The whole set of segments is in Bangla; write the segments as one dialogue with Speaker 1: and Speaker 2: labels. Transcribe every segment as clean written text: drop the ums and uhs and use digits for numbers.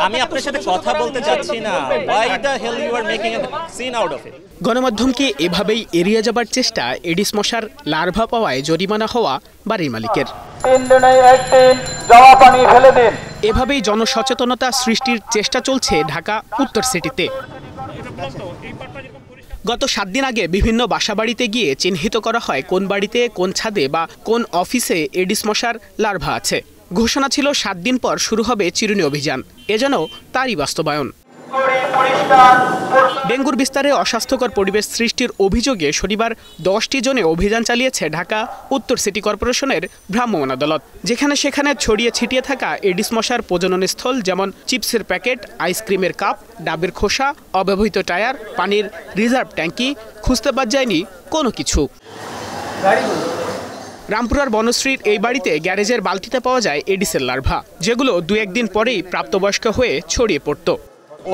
Speaker 1: আমি আপনার সাথে কথা বলতে চাচ্ছি না। Why the hell you are making a scene out of it?
Speaker 2: গণমাধ্যমকে এভাবেই এড়িয়ে যাবার চেষ্টা এডিস মশার লার্ভা পাওয়ায় জরিমানা হওয়া বাড়ির মালিকের। এভাবেই জনসচেতনতা সৃষ্টির চেষ্টা চলছে ঢাকা উত্তর সিটিতে। গত 7 দিন আগে বিভিন্ন বাসাবাড়িতে গিয়ে চিহ্নিত করা হয় কোন বাড়িতে, কোন ছাদে বা কোন অফিসে এডিস মশার লার্ভা আছে। ঘোষণা ছিল 7 দিন পর শুরু হবে চিরুনি অভিযান। এ যেন তারই বাস্তবায়ন। ডেঙ্গুর বিস্তারে অস্বাস্থ্যকর পরিবেশ সৃষ্টির অভিযোগে শনিবার 10টি জনে অভিযান চালিয়েছে ঢাকা উত্তর সিটি কর্পোরেশনের ভ্রাম্যমাণ আদালত। যেখানে সেখানে ছড়িয়ে ছিটিয়ে থাকা এডিস মশার প্রজননস্থল, যেমন চিপসের প্যাকেট, আইসক্রিমের কাপ, ডাবের খোসা, অব্যবহৃত টায়ার, পানির রিজার্ভ ট্যাঙ্কি, খুঁজতে বাদ যায়নি কোনো কিছু। রামপুরার বনশ্রীর এই বাড়িতে গ্যারেজের বালতিতে পাওয়া যায় এডিসের লার্ভা, যেগুলো 2-1 দিন পরেই প্রাপ্তবয়স্ক হয়ে ছড়িয়ে পড়ত।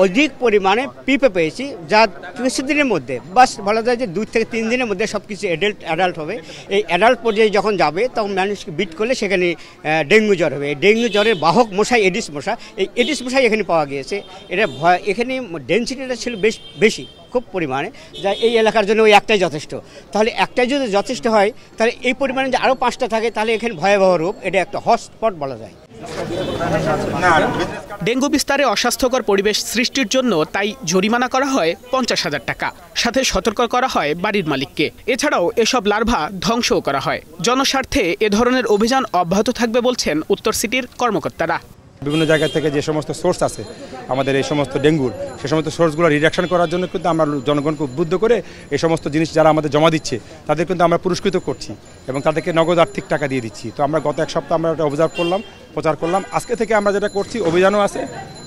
Speaker 3: অধিক পরিমাণে পিঁপে পেয়েছি, যা কিছুদিনের মধ্যে, বাস বলা যায় যে 2 থেকে 3 দিনের মধ্যে সব কিছু অ্যাডাল্ট হবে। এই অ্যাডাল্ট পর্যায়ে যখন যাবে তখন মানুষকে বিট করলে সেখানে ডেঙ্গু জ্বর হবে। এই ডেঙ্গু জ্বরের বাহক মশাই এডিস মশা। এই এডিস মশাই এখানে পাওয়া গিয়েছে। এটা এখানে ডেনসিটিটা ছিল বেশি, খুব পরিমাণে, যা এই এলাকার জন্য ওই একটাই যথেষ্ট। তাহলে একটাই যদি যথেষ্ট হয়, তাহলে এই পরিমাণে যে আরও 5টা থাকে, তাহলে এখানে ভয়াবহ রূপ, এটা একটা হটস্পট বলা যায়।
Speaker 2: ডেঙ্গু বিস্তারে অস্বাস্থ্যকর পরিবেশ সৃষ্টির জন্য তাই জরিমানা করা হয় 50,000 টাকা। সাথে সতর্ক করা হয় বাড়ির মালিককে। এছাড়াও এসব লার্ভা ধ্বংসও করা হয়। জনস্বার্থে এ ধরনের অভিযান অব্যাহত থাকবে বলছেন উত্তর সিটির কর্মকর্তারা।
Speaker 4: বিভিন্ন জায়গা থেকে যে সমস্ত সোর্স আছে আমাদের এই সমস্ত ডেঙ্গুর, সে সমস্ত সোর্সগুলো রিডাকশন করার জন্য কিন্তু আমরা জনগণকে উদ্বুদ্ধ করে এই সমস্ত জিনিস যারা আমাদের জমা দিচ্ছে তাদের কিন্তু আমরা পুরস্কৃত করছি এবং তাদেরকে নগদ আর্থিক টাকা দিয়ে দিচ্ছি। তো আমরা গত 1 সপ্তাহ আমরা একটা প্রচার করলাম। আজকে থেকে আমরা যেটা করছি, অভিযানও আছে,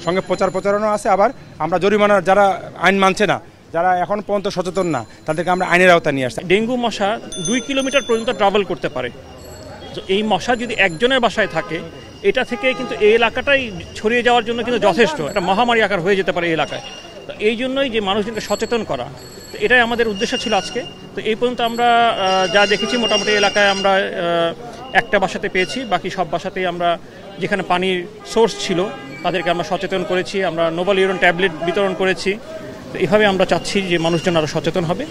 Speaker 4: সঙ্গে প্রচারণাও আছে। আবার আমরা জরিমানা, যারা আইন মানছে না, যারা এখন পর্যন্ত সচেতন না, তাদেরকে আমরা আইনের আওতায় নিয়ে আসছি।
Speaker 5: ডেঙ্গু মশা 2 কিলোমিটার পর্যন্ত ট্রাভেল করতে পারে। এই মশা যদি একজনের বাসায় থাকে, এটা থেকে কিন্তু এই এলাকাটাই ছড়িয়ে যাওয়ার জন্য কিন্তু যথেষ্ট একটা মহামারী আকার হয়ে যেতে পারে এই এলাকায়। তো এই জন্যই যে মানুষজনকে সচেতন করা, তো এটাই আমাদের উদ্দেশ্য ছিল আজকে। তো এই পর্যন্ত আমরা যা দেখেছি, মোটামুটি এলাকায় আমরা একটা বাসাতে পেয়েছি। বাকি সব বাসাতেই আমরা যেখানে পানির সোর্স ছিল তাদেরকে আমরা সচেতন করেছি। আমরা নোভাল ইউরন ট্যাবলেট বিতরণ করেছি। তো এইভাবে আমরা চাচ্ছি যে মানুষজন আরও সচেতন হবে।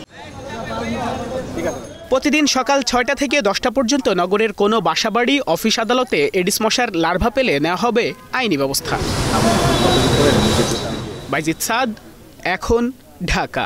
Speaker 2: প্রতিদিন সকাল 6টা থেকে 10টা পর্যন্ত নগরের কোনো বাসাবাড়ি, অফিস, আদালতে এডিস মশার লার্ভা পেলে নেওয়া হবে আইনি ব্যবস্থা। বাইজিদ সাদ, এখন, ঢাকা।